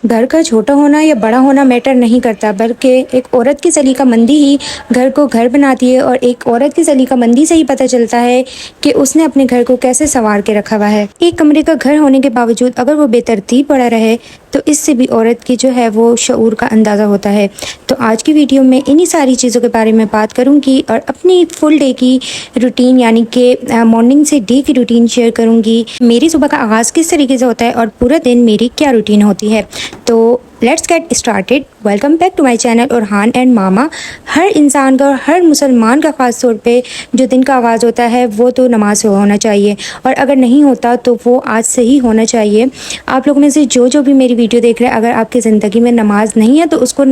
घर का छोटा होना या बड़ा होना मैटर नहीं करता, बल्कि एक औरत की सलीकामंदी ही घर को घर बनाती है। और एक औरत की सलीकामंदी से ही पता चलता है कि उसने अपने घर को कैसे संवार के रखा हुआ है। एक कमरे का घर होने के बावजूद अगर वो बेतरतीब पड़ा रहे तो इससे भी औरत की जो है वो शऊर का अंदाज़ा होता है। तो आज की वीडियो में इन्हीं सारी चीज़ों के बारे में बात करूंगी और अपनी फुल डे की रूटीन यानी कि मॉर्निंग से डे की रूटीन शेयर करूंगी। मेरी सुबह का आगाज़ किस तरीके से होता है और पूरा दिन मेरी क्या रूटीन होती है। तो let's get started. Welcome back to my channel Orhan and मामा। हर इंसान का और हर मुसलमान का ख़ास तौर पे जो दिन का आगाज़ होता है वो तो नमाज से होना चाहिए, और अगर नहीं होता तो वो आज से ही होना चाहिए। आप लोगों में से जो भी मेरी वीडियो देख रहे हैं, अगर आपकी ज़िंदगी में नमाज नहीं है तो उसको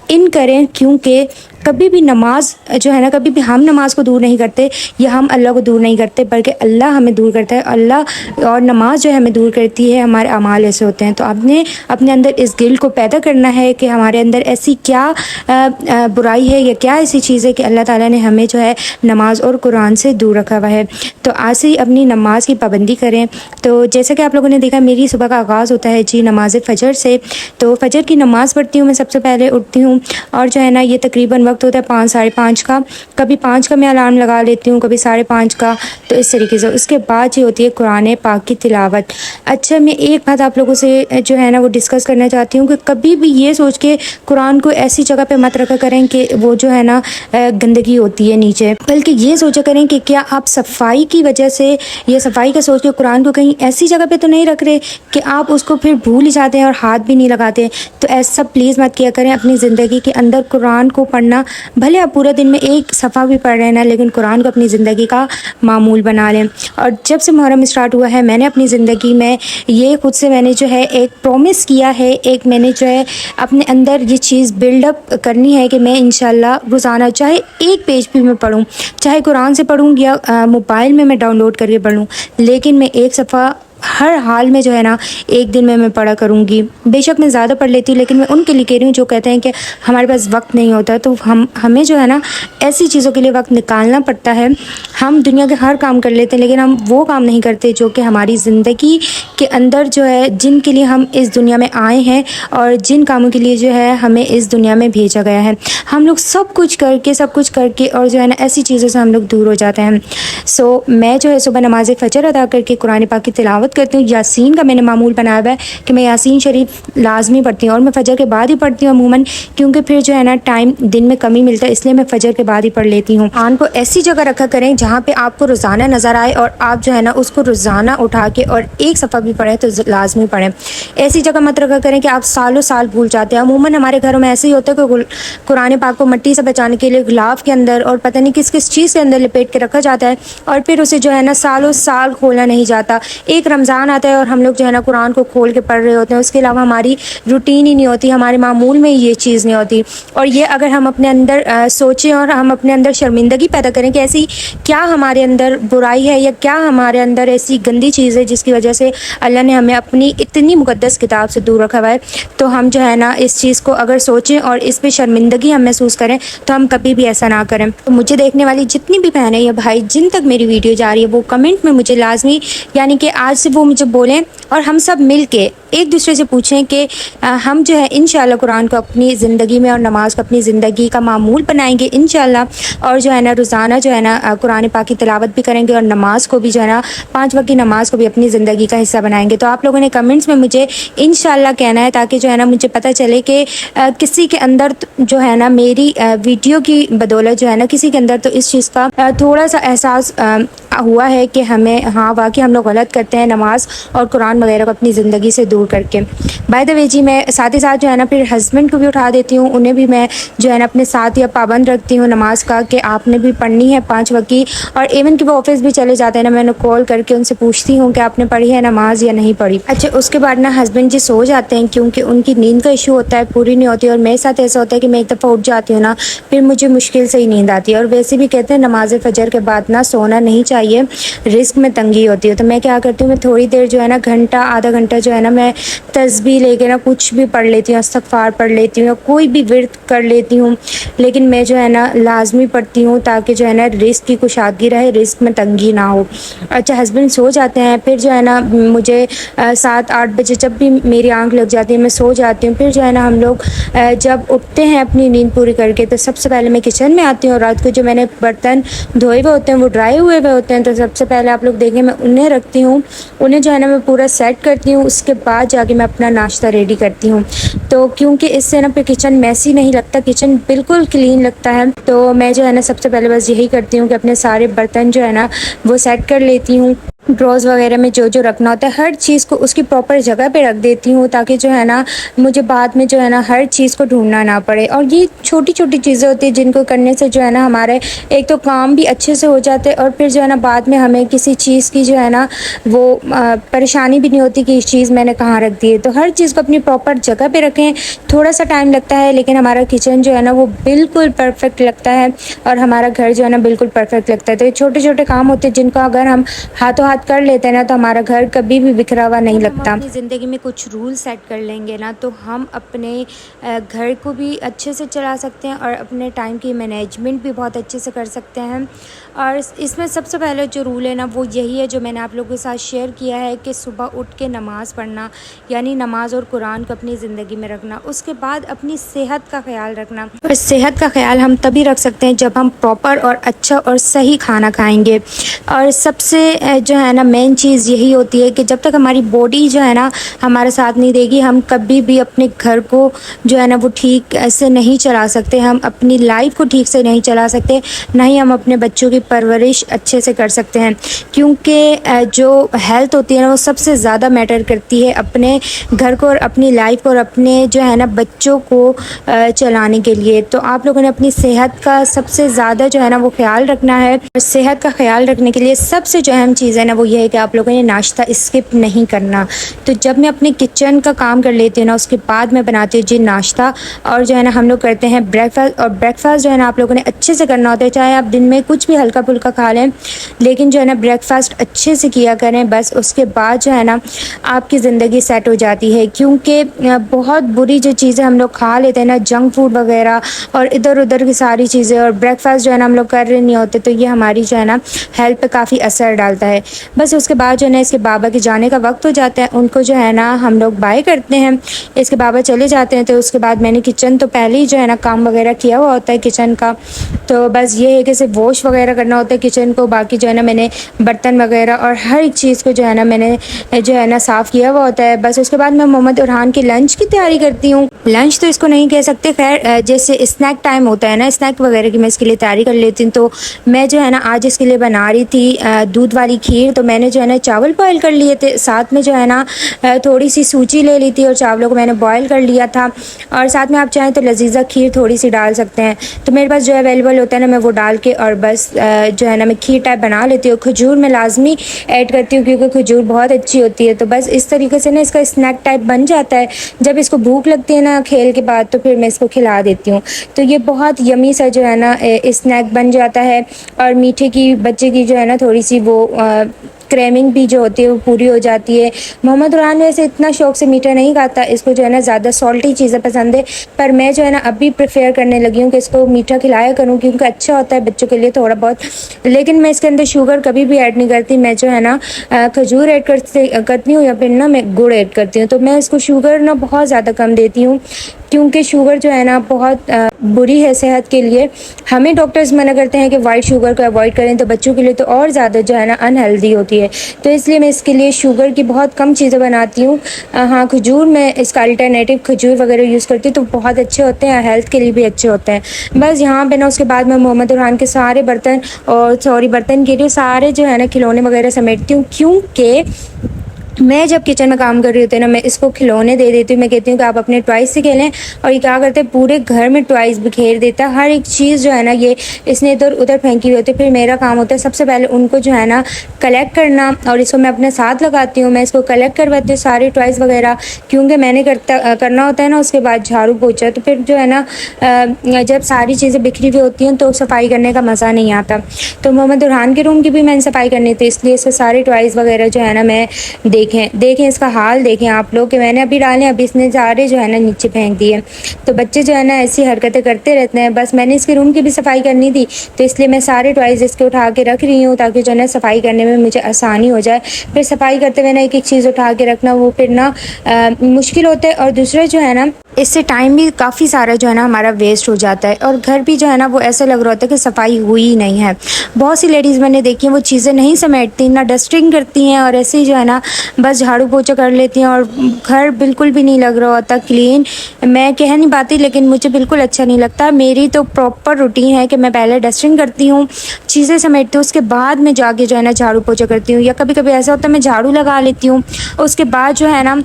इन करें, क्योंकि कभी भी नमाज जो है ना, कभी भी हम नमाज को दूर नहीं करते या हम अल्लाह को दूर नहीं करते, बल्कि अल्लाह हमें दूर करता है। अल्लाह और नमाज जो है हमें दूर करती है, हमारे अमाल ऐसे होते हैं। तो आपने अपने अंदर इस गिल्ट को पैदा करना है कि हमारे अंदर ऐसी क्या बुराई है या क्या ऐसी चीज़ है कि अल्लाह ताला ने हमें जो है नमाज और कुरान से दूर रखा हुआ है। तो आज से ही अपनी नमाज की पाबंदी करें। तो जैसा कि आप लोगों ने देखा, मेरी सुबह का आगाज़ होता है जी नमाज फ़जर से। तो फ़जर की नमाज़ पढ़ती हूँ मैं, सबसे पहले उठती हूँ और जो है ना, ये तकरीबन वक्त होता है 5 साढ़े 5 का। कभी 5 का मैं अलार्म लगा लेती हूँ, कभी 5:30 का। तो इस तरीके से उसके बाद ये होती है कुरान पाक की तिलावत। अच्छा, मैं एक बात आप लोगों से जो है ना वो डिस्कस करना चाहती हूँ कि कभी भी ये सोच के कुरान को ऐसी जगह पे मत रखा करें कि वो जो है ना गंदगी होती है नीचे, बल्कि ये सोचा करें कि क्या आप सफाई की वजह से या सफाई का सोच के कुरान को कहीं ऐसी जगह पे तो नहीं रख रहे कि आप उसको फिर भूल ही जाते हैं और हाथ भी नहीं लगाते। तो ऐसा प्लीज़ मत किया करें। अपनी ज़िंदगी के अंदर कुरान को पढ़ना, भले आप पूरा दिन में एक सफ़ा भी पढ़ रहे हैं ना, लेकिन कुरान को अपनी ज़िंदगी का मामूल बना लें। और जब से मुहर्रम स्टार्ट हुआ है, मैंने अपनी ज़िंदगी में ये खुद से मैंने जो है एक प्रॉमिस किया है, एक मैंने जो है अपने अंदर ये चीज़ बिल्डअप करनी है कि मैं इंशाल्लाह रोज़ाना चाहे एक पेज भी मैं पढूं, चाहे कुरान से पढूं या मोबाइल में मैं डाउनलोड करके पढूं, लेकिन मैं एक सफ़ा हर हाल में जो है ना एक दिन में मैं पढ़ा करूँगी। बेशक मैं ज़्यादा पढ़ लेती हूँ, लेकिन मैं उनके लिए कह रही हूँ जो कहते हैं कि हमारे पास वक्त नहीं होता। तो हमें जो है ना ऐसी चीज़ों के लिए वक्त निकालना पड़ता है। हम दुनिया के हर काम कर लेते हैं, लेकिन हम वो काम नहीं करते जो कि हमारी ज़िंदगी के अंदर जो है, जिनके लिए हम इस दुनिया में आए हैं और जिन कामों के लिए जो है हमें इस दुनिया में भेजा गया है। हम लोग सब कुछ करके और जो है ना ऐसी चीज़ों से हम लोग दूर हो जाते हैं। सो मैं जो है सुबह नमाज फ़जर अदा करके कुरान पाक की तिलावत करती हूँ। यासीन का मैंने मामूल बनाया हुआ है कि मैं यासीन शरीफ लाजमी पढ़ती हूँ, और मैं फ़जर के बाद ही पढ़ती हूँ अमूमन, क्योंकि फिर जो है ना टाइम दिन में कमी मिलता है, इसलिए मैं फ़जर के बाद ही पढ़ लेती हूँ। कुरान को ऐसी जगह रखा करें जहाँ पे आपको रोज़ाना नज़र आए और आप जो है ना उसको रोज़ाना उठा के और एक सफ़ा भी पढ़ें तो लाजमी पढ़ें। ऐसी जगह मत रखा करें कि आप सालों साल भूल जाते हैं। अमूमन हमारे घरों में ऐसे ही होता है कि कुरान पाक को मिट्टी से बचाने के लिए गुलाब के अंदर और पता नहीं किस किस चीज़ के अंदर लपेट के रखा जाता है, और फिर उसे जो है ना सालों साल खोला नहीं जाता। एक रमज़ान आता है और हम लोग जो है ना कुरान को खोल के पढ़ रहे होते हैं, उसके अलावा हमारी रूटीन ही नहीं होती, हमारे मामूल में ये चीज़ नहीं होती। और ये अगर हम अपने अंदर सोचें और हम अपने अंदर शर्मिंदगी पैदा करें कि ऐसी क्या हमारे अंदर बुराई है या क्या हमारे अंदर ऐसी गंदी चीज़ है जिसकी वजह से अल्लाह ने हमें अपनी इतनी मुक़द्दस किताब से दूर रखा हुआ है, तो हम जो है ना इस चीज़ को अगर सोचें और इस पर शर्मिंदगी हम महसूस करें तो हम कभी भी ऐसा ना करें। तो मुझे देखने वाली जितनी भी बहनें या भाई जिन तक मेरी वीडियो जा रही है, वो कमेंट में मुझे लाजमी यानी कि आज से वो मुझे बोलें और हम सब मिल के एक दूसरे से पूछें कि हम जो है इंशाल्लाह कुरान को अपनी ज़िंदगी में और नमाज को अपनी ज़िंदगी का मामूल बनाएंगे इंशाल्लाह, और जो है ना रोज़ाना जो है ना कुरान पाक की तिलावत भी करेंगे और नमाज को भी जो है ना 5 वक्त की नमाज को भी अपनी ज़िंदगी का हिस्सा बनाएंगे। तो आप लोगों ने कमेंट्स में मुझे इंशाल्लाह कहना है, ताकि जो है ना मुझे पता चले कि किसी के अंदर जो है ना मेरी वीडियो की बदौलत जो है ना किसी के अंदर तो इस चीज़ का थोड़ा सा एहसास हुआ है कि हमें हाँ वाकई हम लोग गलत करते हैं नमाज और कुरान वगैरह को अपनी ज़िंदगी से दूर करके। बाय द वे जी, मैं साथ ही साथ जो है ना फिर हस्बैंड को भी उठा देती हूँ, उन्हें भी मैं जो है ना अपने साथ या पाबंद रखती हूँ नमाज का कि आपने भी पढ़नी है 5 वक्त की। और इवन कि वो ऑफिस भी चले जाते हैं ना, मैंने कॉल करके उनसे पूछती हूँ कि आपने पढ़ी है नमाज या नहीं पढ़ी। अच्छा, उसके बाद ना हस्बैंड जी सो जाते हैं, क्योंकि उनकी नींद का इशू होता है, पूरी नहीं होती। और मेरे साथ ऐसा होता है कि मैं एक दफ़ा उठ जाती हूँ ना, फिर मुझे मुश्किल से ही नींद आती है। और वैसे भी कहते हैं नमाज फ़जर के बाद ना सोना नहीं चाहिए, चाहिए, रिस्क में तंगी होती है। तो मैं क्या करती हूँ, मैं थोड़ी देर जो है ना, घंटा आधा घंटा जो है ना, मैं तस्बीह लेके ना कुछ भी पढ़ लेती हूँ, इस्तग़फ़ार पढ़ लेती हूँ या कोई भी विर्द कर लेती हूँ। लेकिन मैं जो है ना लाज़मी पढ़ती हूँ, ताकि जो है ना रिस्क की कुशादगी रहे, रिस्क में तंगी ना हो। अच्छा, हस्बैंड सो जाते हैं, फिर जो है ना मुझे 7-8 बजे जब भी मेरी आँख लग जाती है, मैं सो जाती हूँ। फिर जो है ना हम लोग जब उठते हैं अपनी नींद पूरी करके, तो सबसे पहले मैं किचन में आती हूँ। और रात को जो मैंने बर्तन धोए हुए होते हैं, वो ड्राई हुए हुए होते हैं, तो सबसे पहले आप लोग देखें, मैं उन्हें रखती हूँ। उन्हें जो है ना मैं पूरा सेट करती हूँ, उसके बाद जाके मैं अपना नाश्ता रेडी करती हूँ। तो क्योंकि इससे ना फिर किचन मैसी नहीं लगता, किचन बिल्कुल क्लीन लगता है। तो मैं जो है ना सबसे पहले बस यही करती हूँ कि अपने सारे बर्तन जो है ना वो सेट कर लेती हूँ। ड्रॉज़ वगैरह में जो जो रखना होता है, हर चीज़ को उसकी प्रॉपर जगह पे रख देती हूँ, ताकि जो है ना मुझे बाद में जो है ना हर चीज़ को ढूंढना ना पड़े। और ये छोटी छोटी चीज़ें होती हैं जिनको करने से जो है ना हमारे एक तो काम भी अच्छे से हो जाते हैं, और फिर जो है ना बाद में हमें किसी चीज़ की जो है ना वो परेशानी भी नहीं होती कि इस चीज़ मैंने कहाँ रख दी है। तो हर चीज़ को अपनी प्रॉपर जगह पे रखें। थोड़ा सा टाइम लगता है, लेकिन हमारा किचन जो है ना वो बिल्कुल परफेक्ट लगता है, और हमारा घर जो है ना बिल्कुल परफेक्ट लगता है। तो ये छोटे छोटे काम होते हैं जिनको अगर हम हाथों हाथ कर लेते हैं ना, तो हमारा घर कभी भी बिखरा हुआ नहीं लगता। अपनी ज़िंदगी में कुछ रूल सेट कर लेंगे ना, तो हम अपने घर को भी अच्छे से चला सकते हैं, और अपने टाइम की मैनेजमेंट भी बहुत अच्छे से कर सकते हैं। और इसमें सबसे पहले जो रूल है ना वो यही है, जो मैंने आप लोगों के साथ शेयर किया है, कि सुबह उठ के नमाज़ पढ़ना, यानी नमाज और कुरान को अपनी ज़िंदगी में रखना। उसके बाद अपनी सेहत का ख्याल रखना, और सेहत का ख्याल हम तभी रख सकते हैं जब हम प्रॉपर और अच्छा और सही खाना खाएंगे। और सबसे जो है ना मेन चीज़ यही होती है कि जब तक हमारी बॉडी जो है ना हमारा साथ नहीं देगी, हम कभी भी अपने घर को जो है ना वो ठीक से नहीं चला सकते, हम अपनी लाइफ को ठीक से नहीं चला सकते, ना ही हम अपने बच्चों की परवरिश अच्छे से कर सकते हैं। क्योंकि जो हेल्थ होती है ना वो सबसे ज़्यादा मैटर करती है अपने घर को और अपनी लाइफ को और अपने जो है ना बच्चों को चलाने के लिए। तो आप लोगों ने अपनी सेहत का सबसे ज़्यादा जो है ना वो ख्याल रखना है। और सेहत का ख्याल रखने के लिए सबसे जो अहम चीज़ है ना वो ये है कि आप लोगों ने नाश्ता स्किप नहीं करना। तो जब मैं अपने किचन का काम कर लेती हूँ ना, उसके बाद मैं बनाती हूँ जी नाश्ता, और जो है ना हम लोग करते हैं ब्रेकफास्ट। और ब्रेकफास्ट जो है ना आप लोगों ने अच्छे से करना होता है, चाहे आप दिन में कुछ भी हल्का फुल्का खा लें, लेकिन जो है ना ब्रेकफास्ट अच्छे से किया करें। बस उसके बाद जो है ना आपकी ज़िंदगी सेट हो जाती है। क्योंकि बहुत बुरी जो चीज़ें हम लोग खा लेते हैं ना, जंक फूड वगैरह और इधर उधर की सारी चीज़ें, और ब्रेकफास्ट जो है ना हम लोग कर रहे नहीं होते, तो ये हमारी जो है ना हेल्थ पे काफ़ी असर डालता है। बस उसके बाद जो है ना इसके बाबा के जाने का वक्त हो जाता है, उनको जो है ना हम लोग बाय करते हैं, इसके बाबा चले जाते हैं। तो उसके बाद मैंने किचन तो पहले ही जो है ना काम वगैरह किया हुआ होता है किचन का, तो बस ये है कि सिर्फ वॉश वगैरह करना होता है किचन को। बाकी जो है ना मैंने बर्तन वगैरह और हर एक चीज़ को जो है ना मैंने जो है ना साफ़ किया हुआ होता है। बस उसके बाद मैं मोहम्मद उरहान की लंच की तैयारी करती हूँ। लंच तो इसको नहीं कह सकते, खैर जैसे स्नैक टाइम होता है ना, स्नैक वगैरह की मैं इसके लिए तैयारी कर लेती हूँ। तो मैं जो है ना आज इसके लिए बना रही थी दूध वाली खीर। तो मैंने जो है ना चावल बॉयल कर लिए थे, साथ में जो है ना थोड़ी सी सूजी ले ली थी, और चावलों को मैंने बॉयल कर लिया था। और साथ में आप चाहें तो लजीजा खीर थोड़ी सी डाल सकते हैं। तो मेरे पास जो अवेलेबल होता है ना मैं वो डाल के, और बस जो है ना मैं खीर टाइप बना लेती हूँ। खजूर मैं लाजमी ऐड करती हूँ, क्योंकि खजूर बहुत अच्छी होती है। तो बस इस तरीके से ना इसका स्नैक टाइप बन जाता है। जब इसको भूख लगती है ना खेल के बाद, तो फिर मैं इसको खिला देती हूँ। तो ये बहुत यमी सा जो है ना स्नैक बन जाता है। और मीठे की बच्चे की जो है ना थोड़ी सी वो क्रेमिंग भी जो होती है वो पूरी हो जाती है। मोहम्मद उरहान वैसे इतना शौक से मीठा नहीं खाता, इसको जो है ना ज़्यादा सॉल्टी चीज़ें पसंद है। पर मैं जो है ना अभी प्रेफर करने लगी हूँ कि इसको मीठा खिलाया करूँ, क्योंकि अच्छा होता है बच्चों के लिए थोड़ा बहुत। लेकिन मैं इसके अंदर शुगर कभी भी ऐड नहीं करती। मैं जो है ना खजूर ऐड करती हूँ, या फिर ना मैं गुड़ ऐड करती हूँ। तो मैं इसको शुगर ना बहुत ज़्यादा कम देती हूँ, क्योंकि शुगर जो है ना बहुत बुरी है सेहत के लिए। हमें डॉक्टर्स मना करते हैं कि वाइट शुगर को अवॉइड करें, तो बच्चों के लिए तो और ज़्यादा जो है ना अनहेल्दी होती है। तो इसलिए मैं इसके लिए शुगर की बहुत कम चीज़ें बनाती हूँ। हाँ, खजूर मैं इसका अल्टरनेटिव खजूर वगैरह यूज़ करती हूँ, तो बहुत अच्छे होते हैं, हेल्थ के लिए भी अच्छे होते हैं। बस यहाँ पे ना उसके बाद मैं मोहम्मद उरहान के सारे बर्तन, और बर्तन के लिए सारे जो है ना खिलौने वगैरह समेटती हूँ, क्योंकि मैं जब किचन में काम कर रही होती हूँ ना, मैं इसको खिलौने दे देती हूँ। मैं कहती हूँ कि आप अपने टॉयज़ से खेलें, और ये क्या करते हैं, पूरे घर में टॉयज़ बिखेर देता है। हर एक चीज़ जो है ना, ये इसने इधर उधर फेंकी हुई होती है। फिर मेरा काम होता है सबसे पहले उनको जो है ना कलेक्ट करना, और इसको मैं अपने साथ लगाती हूँ। मैं इसको कलेक्ट करवाती हूँ सारे टॉयज़ वगैरह, क्योंकि मैंने करना होता है ना उसके बाद झाड़ू पोछा। तो फिर जो है ना जब सारी चीज़ें बिखरी हुई होती हैं तो सफाई करने का मज़ा नहीं आता। तो मोहम्मद बुरहान के रूम की भी मैंने सफाई करनी थी, इसलिए इसके सारे टॉयज़ वगैरह जो है ना मैं देखें इसका हाल देखें आप लोग, कि मैंने अभी डाले, अभी इसने सारे जो है ना नीचे फेंक दिए। तो बच्चे जो है ना ऐसी हरकतें करते रहते हैं। बस मैंने इसके रूम की भी सफाई करनी थी, तो इसलिए मैं सारे टॉयज़ इसके उठा के रख रही हूँ, ताकि जो है ना सफाई करने में मुझे आसानी हो जाए। फिर सफाई करते हुए ना एक एक चीज़ उठा के रखना, वो फिर ना मुश्किल होता है। और दूसरा जो है ना, इससे टाइम भी काफ़ी सारा जो है ना हमारा वेस्ट हो जाता है, और घर भी जो है ना वो ऐसा लग रहा होता है कि सफाई हुई ही नहीं है। बहुत सी लेडीज़ मैंने देखी हैं, वो चीज़ें नहीं समेटती, ना डस्टिंग करती हैं, और ऐसे ही जो है ना बस झाड़ू पोछा कर लेती हैं, और घर बिल्कुल भी नहीं लग रहा होता क्लीन। मैं कह नहीं पाती, लेकिन मुझे बिल्कुल अच्छा नहीं लगता। मेरी तो प्रॉपर रूटीन है कि मैं पहले डस्टिंग करती हूँ, चीज़ें समेटती हूँ, उसके बाद मैं जाके जो है ना झाड़ू पोछा करती हूँ। या कभी कभी ऐसा होता है मैं झाड़ू लगा लेती हूँ, उसके बाद जो है ना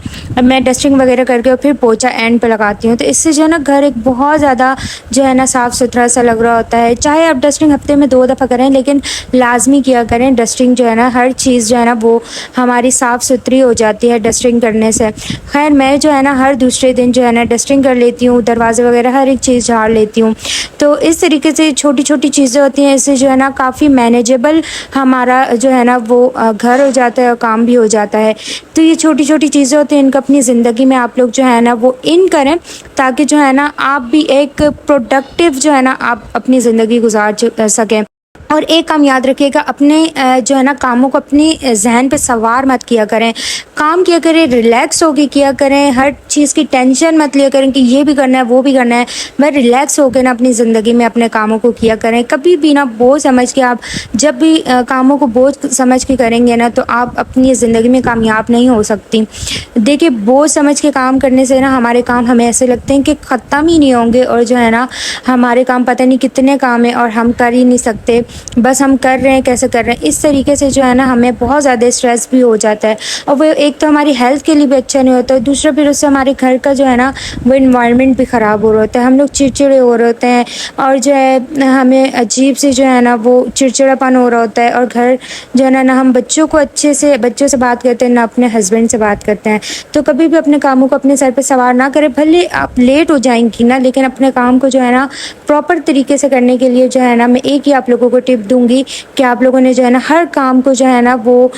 मैं डस्टिंग वगैरह करके और फिर पोछा एंड पे लगाती हूँ। तो इससे जो है ना घर एक बहुत ज़्यादा जो है ना साफ़ सुथरा सा लग रहा होता है। चाहे आप डस्टिंग हफ्ते में 2 दफ़ा करें, लेकिन लाजमी किया करें डस्टिंग। जो है ना हर चीज़ जो है ना वो हमारी साफ़ सुथरी हो जाती है डस्टिंग करने से। खैर मैं जो है ना हर दूसरे दिन जो है ना डस्टिंग कर लेती हूँ, दरवाज़े वगैरह हर एक चीज़ झाड़ लेती हूँ। तो इस तरीके से छोटी छोटी चीज़ें होती हैं, इससे जो है ना काफ़ी मैनेजेबल हमारा जो है ना वो घर हो जाता है और काम भी हो जाता है। तो ये छोटी छोटी चीज़ें होती हैं, इनको अपनी ज़िंदगी में आप लोग जो है ना वो इन करें, ताकि जो है ना आप भी एक प्रोडक्टिव जो है ना आप अपनी ज़िंदगी गुजार सकें। और एक काम याद रखिएगा, अपने जो है ना कामों को अपने जहन पे सवार मत किया करें। काम किया करें, रिलैक्स होके किया करें, हर चीज़ की टेंशन मत लिया करें कि ये भी करना है वो भी करना है। मैं रिलैक्स होकर ना अपनी ज़िंदगी में अपने कामों को किया करें। कभी भी ना बोझ समझ के, आप जब भी कामों को बोझ समझ के करेंगे ना, तो आप अपनी ज़िंदगी में कामयाब नहीं हो सकती। देखिए, बोझ समझ के काम करने से ना हमारे काम हमें ऐसे लगते हैं कि ख़त्म ही नहीं होंगे, और जो है ना हमारे काम पता नहीं कितने काम हैं और हम कर ही नहीं सकते, बस हम कर रहे हैं, कैसे कर रहे हैं। इस तरीके से जो है ना हमें बहुत ज़्यादा स्ट्रेस भी हो जाता है, और वो एक तो हमारी हेल्थ के लिए भी अच्छा नहीं होता है, दूसरा फिर उससे हमारे घर का जो है ना वो इन्वायरमेंट भी ख़राब हो रहा होता है। हम लोग चिड़चिड़े हो रहे होते हैं, और जो है हमें अजीब से जो है ना वो चिड़चिड़ापन हो रहा होता है। और घर जो है ना हम बच्चों से बात करते हैं, ना अपने हस्बैंड से बात करते हैं। तो कभी भी अपने कामों को अपने सर पे सवार ना करें। भले आप लेट हो जाएंगी ना, लेकिन अपने काम को जो है ना प्रॉपर तरीके से करने के लिए जो है ना मैं एक ही आप लोगों को टिप दूंगी कि आप लोगों ने जो है ना हर काम को जो है ना वो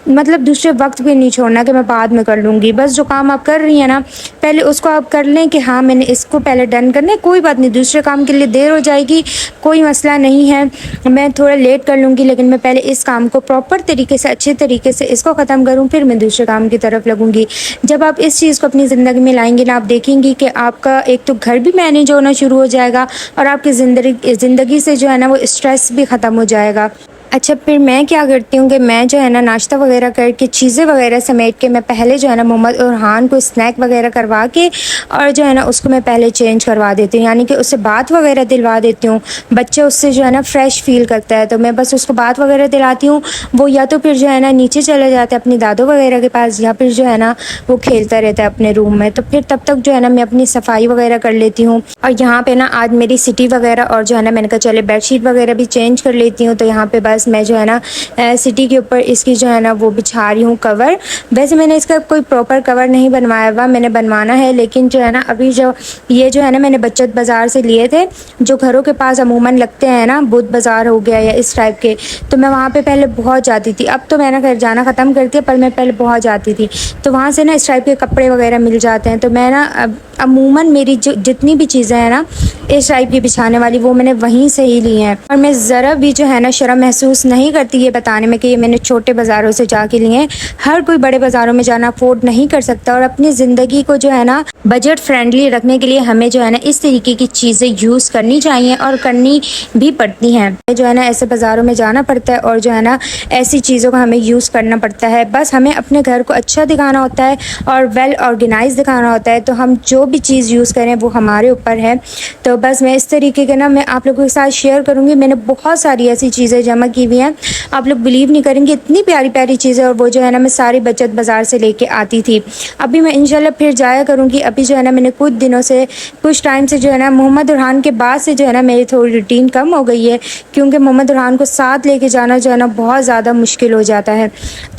मतलब दूसरे वक्त पे नहीं छोड़ना कि मैं बाद में कर लूँगी। बस जो काम आप कर रही हैं ना, पहले उसको आप कर लें कि हाँ मैंने इसको पहले डन करना है, कोई बात नहीं, दूसरे काम के लिए देर हो जाएगी, कोई मसला नहीं है, मैं थोड़ा लेट कर लूँगी, लेकिन मैं पहले इस काम को प्रॉपर तरीके से, अच्छे तरीके से इसको ख़त्म करूँ, फिर मैं दूसरे काम की तरफ लगूँगी। जब आप इस चीज़ को अपनी ज़िंदगी में लाएंगे ना, आप देखेंगी कि आपका एक तो घर भी मैनेज होना शुरू हो जाएगा, और आपकी ज़िंदगी से जो है ना वो स्ट्रेस भी ख़त्म हो जाएगा। अच्छा, फिर मैं क्या करती हूँ कि मैं जो है ना नाश्ता वगैरह करके, चीज़ें वगैरह समेट के, मैं पहले जो है ना मोहम्मद बुरहान को स्नैक वगैरह करवा के, और जो है ना उसको मैं पहले चेंज करवा देती हूँ, यानी कि उससे बात वगैरह दिलवा देती हूँ। बच्चे उससे जो है ना फ्रेश फील करता है, तो मैं बस उसको बात वगैरह दिलाती हूँ। वो या तो फिर जो है ना नीचे चले जाते हैं अपनी दादों वगैरह के पास, या फिर जो है ना वो खेलता रहता है अपने रूम में। तो फिर तब तक जो है ना मैं अपनी सफाई वगैरह कर लेती हूँ। और यहाँ पे ना आज मेरी सिटी वगैरह, और जो है ना मैंने कहा चले बेडशीट वगैरह भी चेंज कर लेती हूँ। तो यहाँ पे बस मैं जो है ना सिटी के ऊपर इसकी जो है ना वो बिछा रही हूँ कवर। वैसे मैंने इसका कोई प्रॉपर कवर नहीं बनवाया हुआ, मैंने बनवाना है, लेकिन जो है ना अभी जो ये जो है ना मैंने बचत बाज़ार से लिए थे, जो घरों के पास अमूमन लगते हैं ना, बुध बाज़ार हो गया या इस टाइप के। तो मैं वहाँ पे पहले बहुत जाती थी, अब तो मैंने घर जाना ख़त्म कर दिया, पर मैं पहले बहुत जाती थी। तो वहाँ से ना इस टाइप के कपड़े वगैरह मिल जाते हैं। तो मैं ना अमूमन मेरी जो जितनी भी चीज़ें हैं ना इस टाइप की बिछाने वाली, वो मैंने वहीं से ही ली हैं। और मैं ज़रा भी जो है ना शर्म महसूस नहीं करती ये बताने में कि ये मैंने छोटे बाज़ारों से जाके लिए हैं। हर कोई बड़े बाज़ारों में जाना अफोर्ड नहीं कर सकता, और अपनी ज़िंदगी को जो है ना बजट फ्रेंडली रखने के लिए हमें जो है ना इस तरीके की चीज़ें यूज़ करनी चाहिए, और करनी भी पड़ती हैं। जो है ना ऐसे बाज़ारों में जाना पड़ता है, और जो है ना ऐसी चीज़ों का हमें यूज़ करना पड़ता है। बस हमें अपने घर को अच्छा दिखाना होता है और वेल ऑर्गेनाइज दिखाना होता है। तो हम जो भी चीज़ यूज़ करें वो हमारे ऊपर है। तो बस मैं इस तरीके के ना मैं आप लोगों के साथ शेयर करूँगी। मैंने बहुत सारी ऐसी चीज़ें जमा की रखी हुई हैं। आप लोग बिलीव नहीं करेंगे, इतनी प्यारी प्यारी चीज़ें, और वो जो है ना मैं सारी बचत बाज़ार से लेके आती थी। अभी मैं इंशाल्लाह फिर जाया करूँगी। अभी जो है ना मैंने कुछ दिनों से, कुछ टाइम से जो है ना मोहम्मद उरहान के बाद से जो है ना मेरी थोड़ी रूटीन कम हो गई है, क्योंकि मोहम्मद उरहान को साथ लेके जाना जो है ना बहुत ज़्यादा मुश्किल हो जाता है।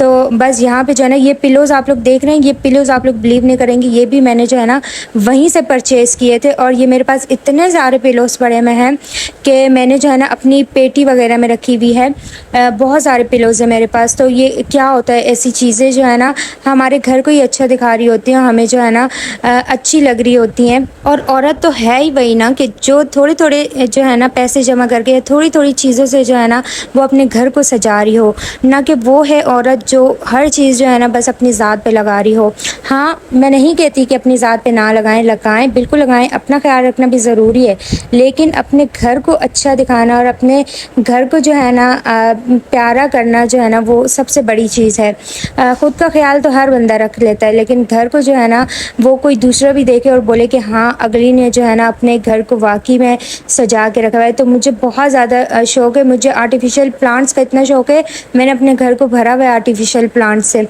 तो बस यहाँ पे जो है ना ये पिलोज़ आप लोग देख रहे हैं, ये पिलोज़ आप लोग बिलीव नहीं करेंगे, ये भी मैंने जो है ना वहीं से परचेज़ किए थे। और ये मेरे पास इतने सारे पिलोज़ पड़े हुए हैं कि मैंने जो है ना अपनी पेटी वगैरह में रखी हुई है। बहुत सारे पिलोज़ हैं मेरे पास। तो ये क्या होता है, ऐसी चीज़ें जो है ना हमारे घर को ही अच्छा दिखा रही होती हैं, हमें जो है ना अच्छी लग रही होती हैं। और औरत तो है ही वही ना कि जो थोड़े थोड़े जो है ना पैसे जमा करके थोड़ी थोड़ी चीज़ों से जो है ना वो अपने घर को सजा रही हो, ना कि वो है औरत जो हर चीज़ जो है ना बस अपनी ज़ात पे लगा रही हो। हाँ, मैं नहीं कहती कि अपनी ज़ात पे ना लगाएं, लगाएं, बिल्कुल लगाएं, अपना ख्याल रखना भी ज़रूरी है, लेकिन अपने घर को अच्छा दिखाना और अपने घर को जो है ना प्यारा करना जो है ना वो सबसे बड़ी चीज़ है। ख़ुद का ख्याल तो हर बंदा रख लेता है, लेकिन घर को जो है ना वो कोई दूसरा भी देखे और बोले कि हाँ अगली ने जो है ना अपने घर को वाकई में सजा के रखा हुआ है। तो मुझे बहुत ज़्यादा शौक़ है, मुझे आर्टिफिशियल प्लांट्स का इतना शौक़ है, मैंने अपने घर को भरा हुआ है आर्टिफिशियल प्लांट्स से।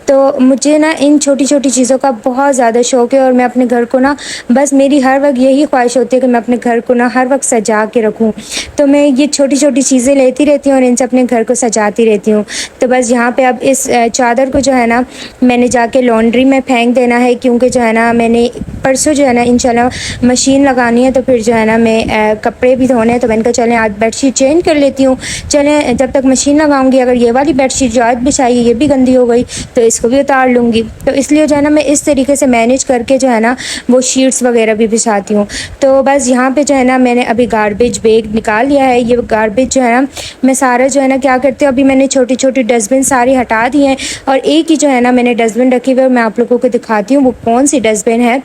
तो मुझे ना इन छोटी छोटी चीज़ों का बहुत ज़्यादा शौक़ है, और मैं अपने घर को ना बस मेरी हर वक्त यही ख्वाहिश होती है कि मैं अपने घर को ना हर वक्त सजा के रखूँ। तो मैं ये छोटी छोटी चीज़ें लेती रहती हूँ और इनसे अपने घर को सजाती रहती हूँ। तो बस यहाँ पे अब इस चादर को जो है ना मैंने जाके लॉन्ड्री में फेंक देना है, क्योंकि जो है ना मैंने परसों जो है ना इंशाल्लाह मशीन लगानी है, तो फिर जो है ना मैं कपड़े भी धोने हैं। तो मैंने कहा चलें आज बेडशीट चेंज कर लेती हूँ, चलें जब तक मशीन लगाऊंगी अगर ये वाली बेडशीट जो आज बिछाई है ये भी गंदी हो गई तो इसको भी उतार लूँगी। तो इसलिए जो है ना मैं इस तरीके से मैनेज करके जो है ना वो शीट्स वगैरह भी बिछाती हूँ। तो बस यहाँ पे जो है ना मैंने अभी गार्बेज बैग निकाल लिया है। ये गार्बेज जो है ना मैं सारा जो है ना क्या करती हूँ, अभी मैंने छोटी छोटी डस्टबिन सारी हटा दी हैं, और एक ही जो है ना मैंने डस्टबिन रखी हुई है। मैं आप लोगों को दिखाती हूँ वो कौन सी डस्टबिन है।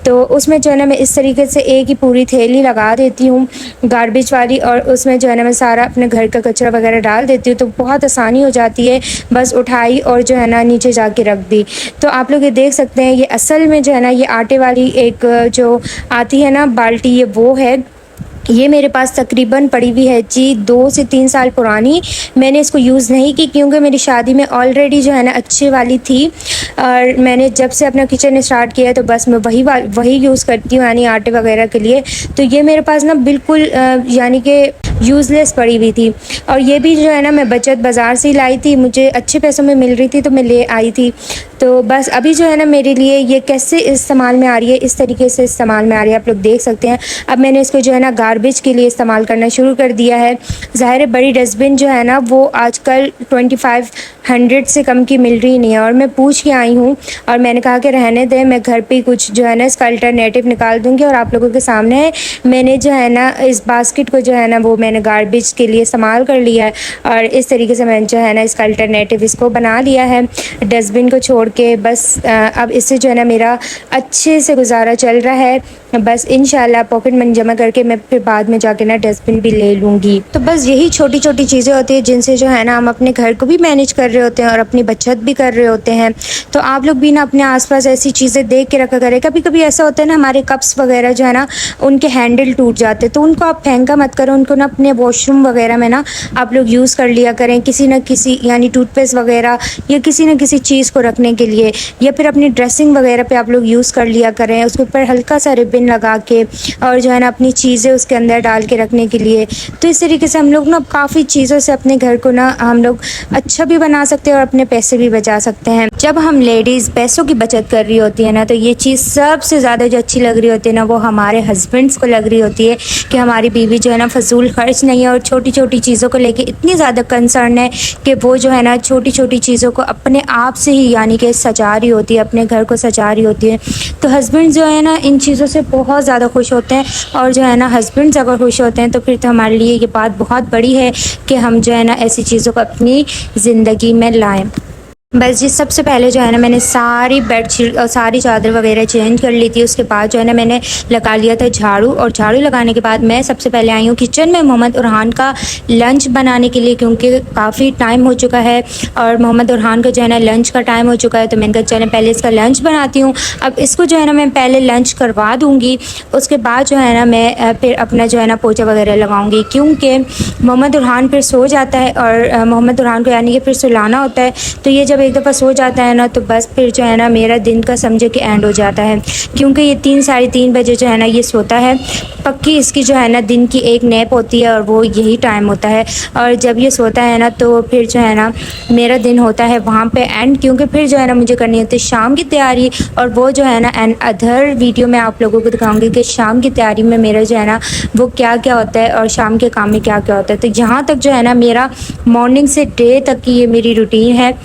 तो उसमें जो है ना मैं इस तरीके से एक ही पूरी थैली लगा देती हूँ गार्बेज वाली, और उसमें जो है ना मैं सारा अपने घर का कचरा वगैरह डाल देती हूँ। तो बहुत आसानी हो जाती है, बस उठाई और जो है ना नीचे जाके रख दी। तो आप लोग ये देख सकते हैं, ये असल में जो है ना ये आटे वाली एक जो आती है ना बाल्टी, ये वो है। ये मेरे पास तकरीबन पड़ी हुई है जी 2 से 3 साल पुरानी। मैंने इसको यूज़ नहीं की, क्योंकि मेरी शादी में ऑलरेडी जो है ना अच्छे वाली थी, और मैंने जब से अपना किचन स्टार्ट किया तो बस मैं वही यूज़ करती हूँ, यानी आटे वगैरह के लिए। तो ये मेरे पास ना बिल्कुल यानी कि यूज़लेस पड़ी हुई थी, और ये भी जो है ना मैं बचत बाज़ार से ही लाई थी, मुझे अच्छे पैसों में मिल रही थी तो मैं ले आई थी। तो बस अभी जो है ना मेरे लिए ये कैसे इस्तेमाल में आ रही है, इस तरीके से इस्तेमाल में आ रही है, आप लोग देख सकते हैं। अब मैंने इसको जो है ना गार्बेज के लिए इस्तेमाल करना शुरू कर दिया है। ज़ाहिर है बड़ी डस्टबिन जो है ना वो आजकल 2500 से कम की मिल रही नहीं है, और मैं पूछ के आई हूँ और मैंने कहा कि रहने दें, मैं घर पे कुछ जो है ना इसका अल्टरनेटिव निकाल दूँगी। और आप लोगों के सामने मैंने जो है ना इस बास्केट को जो है ना वो मैंने गार्बेज के लिए इस्तेमाल कर लिया है, और इस तरीके से मैंने जो है ना इसका अल्टरनेटिव इसको बना लिया है डस्टबिन को छोड़ के। बस अब इससे जो है ना मेरा अच्छे से गुजारा चल रहा है। बस इंशाल्लाह पॉकेट मनी जमा करके मैं फिर बाद में जाके ना डस्टबिन भी ले लूँगी। तो बस यही छोटी छोटी चीज़ें होती हैं जिनसे जो है ना हम अपने घर को भी मैनेज कर रहे होते हैं और अपनी बचत भी कर रहे होते हैं। तो आप लोग भी ना अपने आसपास ऐसी चीज़ें देख के रखा करें। कभी कभी ऐसा होता है ना हमारे कप्स वगैरह जो है ना उनके हैंडल टूट जाते हैं, तो उनको आप फेंका मत करो, उनको ना अपने वॉशरूम वगैरह में ना आप लोग यूज़ कर लिया करें, किसी न किसी यानी टूथपेस्ट वगैरह या किसी न किसी चीज़ को रखने के लिए, या फिर अपनी ड्रेसिंग वगैरह पे आप लोग यूज़ कर लिया करें, उसके ऊपर हल्का सा रिबन लगा के और जो है ना अपनी चीज़ें उसके अंदर डाल के रखने के लिए। तो इस तरीके से हम लोग ना काफ़ी चीज़ों से अपने घर को ना हम लोग अच्छा भी बना सकते हैं और अपने पैसे भी बचा सकते हैं। जब हम लेडीज़ पैसों की बचत कर रही होती है ना, तो ये चीज़ सबसे ज़्यादा जो अच्छी लग रही होती है ना वो हमारे हस्बैंड्स को लग रही होती है कि हमारी बीवी जो है ना फजूल खर्च नहीं है और छोटी छोटी चीज़ों को लेके इतनी ज़्यादा कंसर्न है कि वो जो है ना छोटी छोटी चीज़ों को अपने आप से ही यानी कि सजा रही होती है, अपने घर को सजा रही होती है। तो हस्बैंड जो है ना इन चीज़ों से बहुत ज़्यादा खुश होते हैं, और जो है ना हस्बैंड्स अगर खुश होते हैं तो फिर तो हमारे लिए ये बात बहुत बड़ी है कि हम जो है ना ऐसी चीज़ों को अपनी ज़िंदगी में लाएँ। बस जी सबसे पहले जो है ना मैंने सारी बेडशीट और सारी चादर वगैरह चेंज कर ली थी। उसके बाद जो है ना मैंने लगा लिया था झाड़ू, और झाड़ू लगाने के बाद मैं सबसे पहले आई हूँ किचन में मोहम्मद उरहान का लंच बनाने के लिए, क्योंकि काफ़ी टाइम हो चुका है और मोहम्मद उरहान का जो है ना लंच का टाइम हो चुका है। तो मैंने कहा चलें पहले इसका लंच बनाती हूँ। अब इसको जो है ना मैं पहले लंच करवा दूँगी, उसके बाद जो है ना मैं फिर अपना जो है ना पोछा वगैरह लगाऊँगी, क्योंकि मोहम्मद उरहान फिर सो जाता है और मोहम्मद उरहान को यानी कि फिर सुलाना होता है। तो ये जब एक दफ़ा सो जाता है ना तो बस फिर जो है ना मेरा दिन का समझे कि एंड हो जाता है, क्योंकि ये 3 साढ़े 3 बजे जो है ना ये सोता है। पक्की इसकी जो है ना दिन की एक नैप होती है और वो यही टाइम होता है। और जब ये सोता है ना तो फिर जो है ना मेरा दिन होता है वहाँ पे एंड, क्योंकि फिर जो है ना मुझे करनी होती है शाम की तैयारी। और वो जो है ना एंड अदर वीडियो में आप लोगों को दिखाऊंगी कि शाम की तैयारी में मेरा जो है ना वो क्या क्या होता है और शाम के काम में क्या क्या होता है। तो यहाँ तक जो है ना मेरा मॉर्निंग से डे तक की ये मेरी रूटीन है।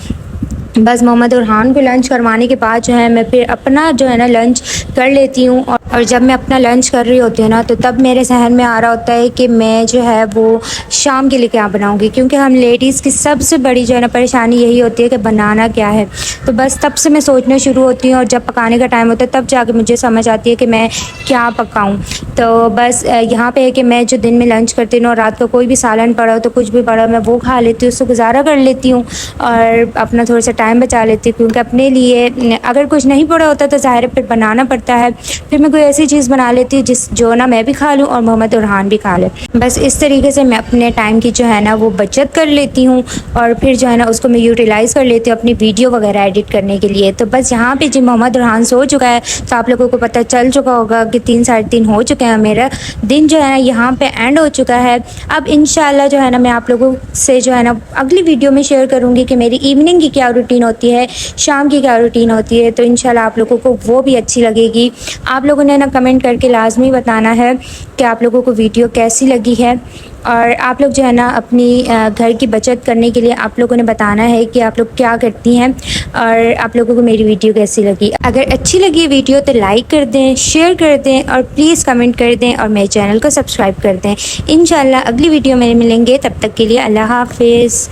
बस मोहम्मद उरहान को लंच करवाने के बाद जो है मैं फिर अपना जो है ना लंच कर लेती हूँ। और जब मैं अपना लंच कर रही होती हूँ ना तो तब मेरे जहन में आ रहा होता है कि मैं जो है वो शाम के लिए क्या बनाऊँगी, क्योंकि हम लेडीज़ की सबसे बड़ी जो है ना परेशानी यही होती है कि बनाना क्या है। तो बस तब से मैं सोचना शुरू होती हूँ और जब पकाने का टाइम होता है तब जाके मुझे समझ आती है कि मैं क्या पकाऊँ। तो बस यहाँ पे है कि मैं जो दिन में लंच करती हूँ और रात का कोई भी सालन पड़ा हो तो कुछ भी पड़ा मैं वो खा लेती हूँ, उससे गुजारा कर लेती हूँ और अपना थोड़ा सा टाइम बचा लेती हूँ। क्योंकि अपने लिए अगर कुछ नहीं पड़ा होता तो ज़ाहिर है फिर बनाना पड़ता है। फिर मैं कोई ऐसी चीज़ बना लेती हूँ जो ना मैं भी खा लूँ और मोहम्मद उरहान भी खा ले। बस इस तरीके से मैं अपने टाइम की जो है ना वो बचत कर लेती हूँ और फिर जो है ना उसको मैं यूटिलाइज़ कर लेती हूँ अपनी वीडियो वगैरह एडिट करने के लिए। तो बस यहाँ पे जी मोहम्मद उरहान सो चुका है, तो आप लोगों को पता चल चुका होगा कि 3 साढ़े 3 हो चुके हैं। मेरा दिन जो है यहाँ पे एंड हो चुका है। अब इंशाल्लाह जो है ना मैं आप लोगों से जो है ना अगली वीडियो में शेयर करूँगी कि मेरी इवनिंग की क्या रूटीन होती है, शाम की क्या रूटीन होती है। तो इंशाल्लाह आप लोगों को वो भी अच्छी लगेगी। आप लोगों ने ना कमेंट करके लाजमी बताना है कि आप लोगों को वीडियो कैसी लगी है। और आप लोग जो है ना अपनी घर की बचत करने के लिए आप लोगों ने बताना है कि आप लोग क्या करती हैं और आप लोगों को मेरी वीडियो कैसी लगी। अगर अच्छी लगी वीडियो तो लाइक कर दें, शेयर कर दें और प्लीज़ कमेंट कर दें और मेरे चैनल को सब्सक्राइब कर दें। इंशाल्लाह अगली वीडियो में मिलेंगे, तब तक के लिए अल्लाह हाफिज़।